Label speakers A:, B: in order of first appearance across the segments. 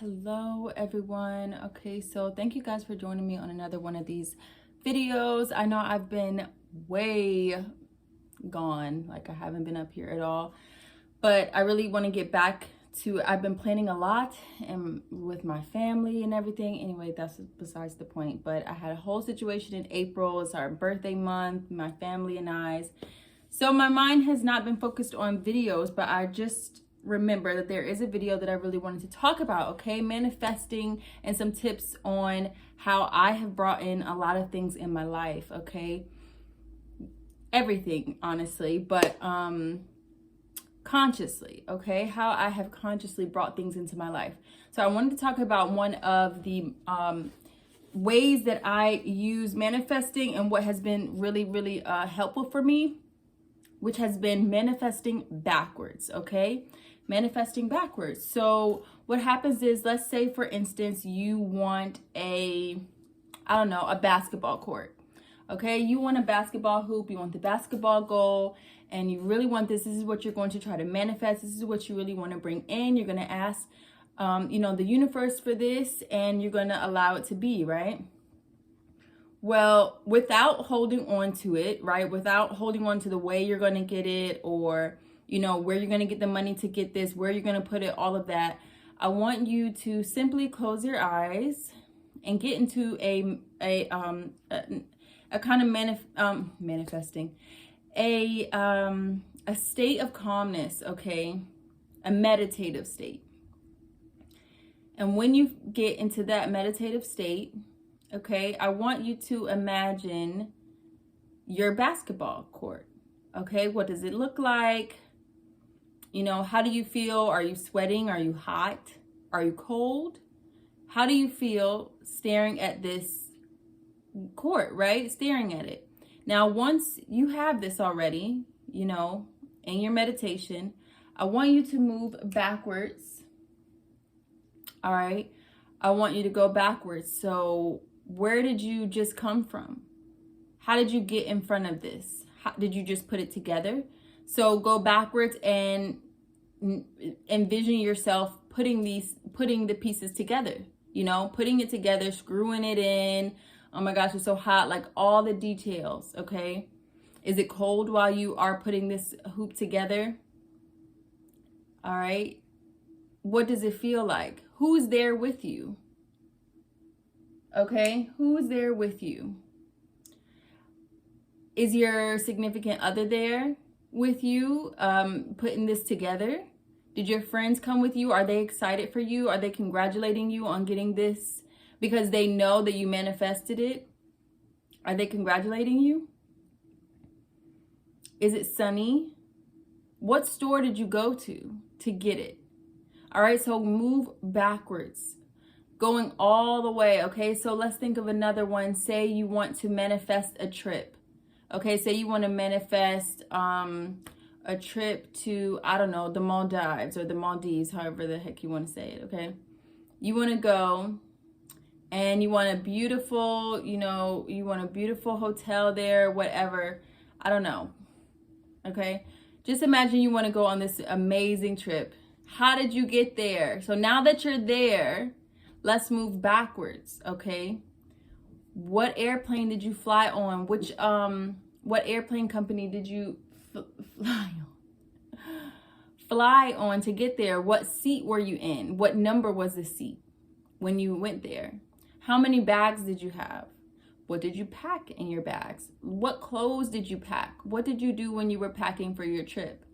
A: Hello everyone. Okay, so thank you guys for joining me on another one of these videos. I know I've been way gone, like I haven't been up here at all, but I really want to get back to, I've been planning a lot and with my family and everything. Anyway, that's besides the point, but I had a whole situation in April. It's our birthday month, my family and I's. So my mind has not been focused on videos, but I just remember that there is a video that I really wanted to talk about, okay? Manifesting and some tips on how I have brought in a lot of things in my life, okay? Everything, honestly, but consciously, okay? How I have consciously brought things into my life. So I wanted to talk about one of the ways that I use manifesting and what has been really helpful for me, which has been manifesting backwards, okay? Manifesting backwards. So what happens is, let's say for instance, you want a basketball court, okay? You want a basketball hoop, you want the basketball goal, and you really want this. This is what you're going to try to manifest. This is what you really want to bring in. You're going to ask, the universe for this, and you're going to allow it to be, right? Well, without holding on to it, right? Without holding on to the way you're going to get it, or, where you're going to get the money to get this, where you're going to put it, all of that. I want you to simply close your eyes and get into a kind of manifesting, a state of calmness, okay? A meditative state. And when you get into that meditative state, okay, I want you to imagine your basketball court. Okay, what does it look like? How do you feel? Are you sweating? Are you hot? Are you cold? How do you feel staring at this court, right? Staring at it. Now, once you have this already, in your meditation, I want you to move backwards. All right. I want you to go backwards. So where did you just come from? How did you get in front of this? How did you just put it together? So go backwards and envision yourself putting the pieces together, putting it together, screwing it in. Oh my gosh, it's so hot. Like all the details. Okay. Is it cold while you are putting this hoop together? All right. What does it feel like? Who's there with you? Okay, who's there with you? Is your significant other there with you, putting this together? Did your friends come with you? Are they excited for you? Are they congratulating you on getting this because they know that you manifested it? Are they congratulating you? Is it sunny? What store did you go to get it? All right, so move backwards, going all the way, okay? So let's think of another one. Say you want to manifest a trip, okay? Say you want to manifest a trip to, the Maldives or the Maldives, however the heck you want to say it, okay? You want to go and you want a beautiful, you want a beautiful hotel there, whatever. I don't know, okay? Just imagine you want to go on this amazing trip. How did you get there? So now that you're there, let's move backwards, okay? What airplane did you fly on? What airplane company did you fly on to get there? What seat were you in? What number was the seat when you went there? How many bags did you have? What did you pack in your bags? What clothes did you pack? What did you do when you were packing for your trip?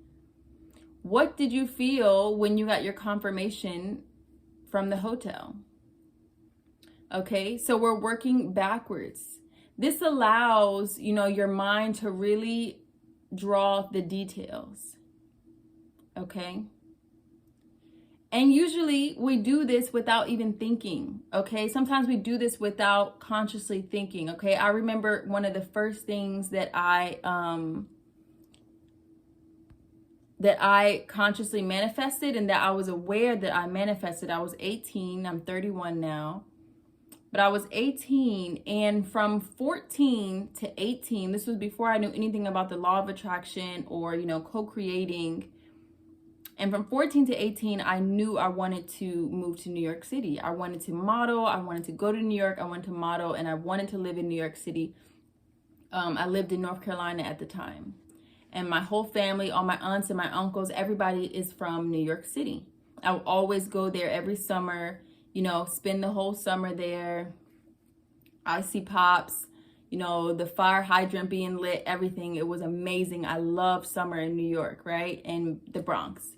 A: What did you feel when you got your confirmation from the hotel? Okay, so we're working backwards. This allows, your mind to really draw the details. Okay? And usually we do this without even thinking, okay? Sometimes we do this without consciously thinking, okay? I remember one of the first things that I consciously manifested and that I was aware that I manifested. I was 18, I'm 31 now. But I was 18, and from 14 to 18, this was before I knew anything about the law of attraction or, co-creating. And from 14 to 18, I knew I wanted to move to New York City. I wanted to model. I wanted to go to New York. I wanted to model, and I wanted to live in New York City. I lived in North Carolina at the time. And my whole family, all my aunts and my uncles, everybody is from New York City. I would always go there every summer, you know, spend the whole summer there. Icy Pops, you know, the fire hydrant being lit, everything. It was amazing. I love summer in New York, right? And the Bronx.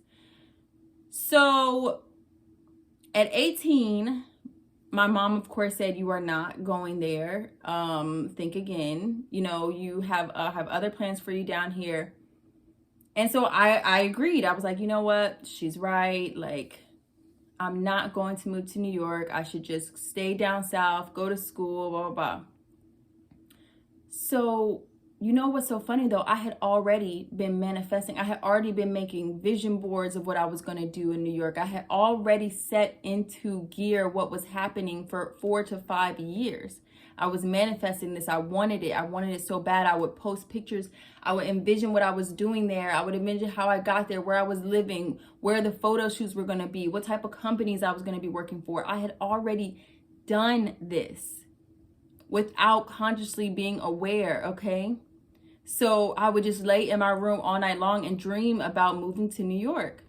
A: So at 18, my mom, of course, said, you are not going there. Think again. You know, you have other plans for you down here. And so I agreed. I was like, you know what? She's right. Like, I'm not going to move to New York. I should just stay down south, go to school, blah, blah, blah. So, you know what's so funny though? I had already been manifesting. I had already been making vision boards of what I was going to do in New York. I had already set into gear what was happening for 4 to 5 years. I was manifesting this. I wanted it. I wanted it so bad. I would post pictures. I would envision what I was doing there. I would envision how I got there, where I was living, where the photo shoots were going to be, what type of companies I was going to be working for. I had already done this without consciously being aware, okay? So I would just lay in my room all night long and dream about moving to New York.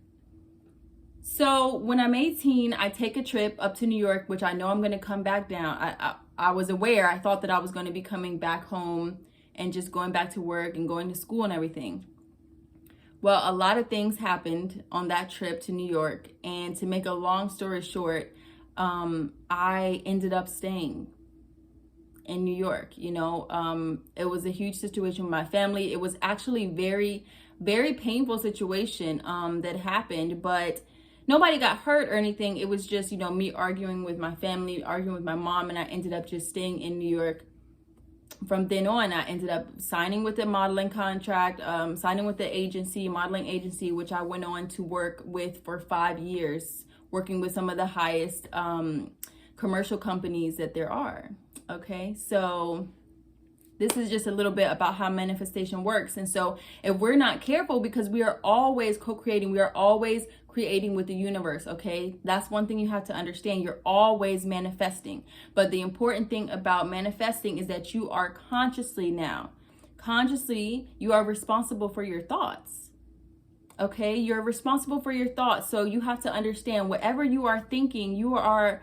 A: So when I'm 18, I take a trip up to New York, which I know I'm going to come back down. I was aware. I thought that I was going to be coming back home and just going back to work and going to school and everything. Well, a lot of things happened on that trip to New York. And to make a long story short, I ended up staying in New York. You know, it was a huge situation with my family. It was actually very, very painful situation that happened, but nobody got hurt or anything. It was just, you know, me arguing with my family, arguing with my mom, and I ended up just staying in New York. From then on, I ended up signing with a modeling contract, signing with the modeling agency, which I went on to work with for 5 years, working with some of the highest commercial companies that there are. Okay, so this is just a little bit about how manifestation works. And so if we're not careful, because we are always co-creating, we are always creating with the universe, okay? That's one thing you have to understand. You're always manifesting. But the important thing about manifesting is that you are consciously you are responsible for your thoughts. Okay, you're responsible for your thoughts. So you have to understand, whatever you are thinking, you are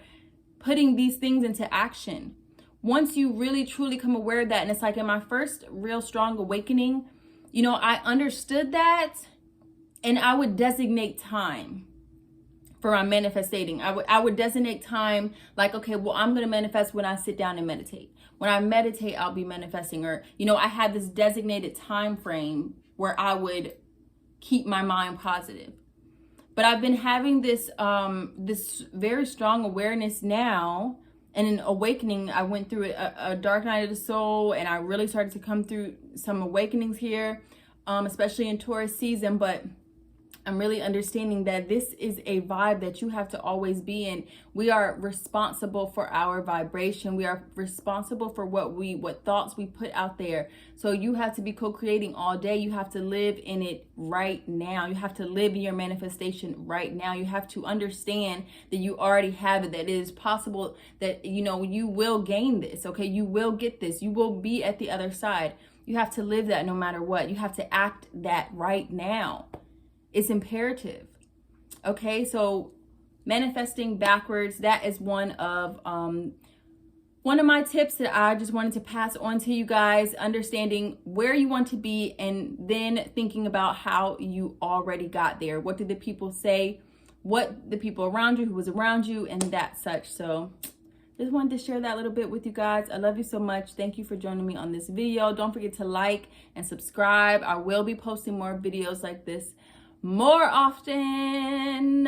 A: putting these things into action. Once you really truly come aware of that, and it's like in my first real strong awakening, you know, I understood that, and I would designate time for my manifesting. I would designate time like, okay, well, I'm going to manifest when I sit down and meditate. When I meditate, I'll be manifesting. Or, you know, I had this designated time frame where I would keep my mind positive. But I've been having this this very strong awareness now, and an awakening. I went through a dark night of the soul, and I really started to come through some awakenings here, especially in Taurus season. But I'm really understanding that this is a vibe that you have to always be in. We are responsible for our vibration. We are responsible for what thoughts we put out there. So you have to be co-creating all day. You have to live in it right now. You have to live in your manifestation right now. You have to understand that you already have it, that it is possible, that, you know, you will gain this, okay? You will get this. You will be at the other side. You have to live that no matter what. You have to act that right now. It's imperative. Okay, so manifesting backwards, that is one of my tips that I just wanted to pass on to you guys. Understanding where you want to be, and then thinking about how you already got there. What did the people say? What the people around you, who was around you, and that such. So just wanted to share that little bit with you guys. I love you so much. Thank you for joining me on this video. Don't forget to like and subscribe. I will be posting more videos like this more often.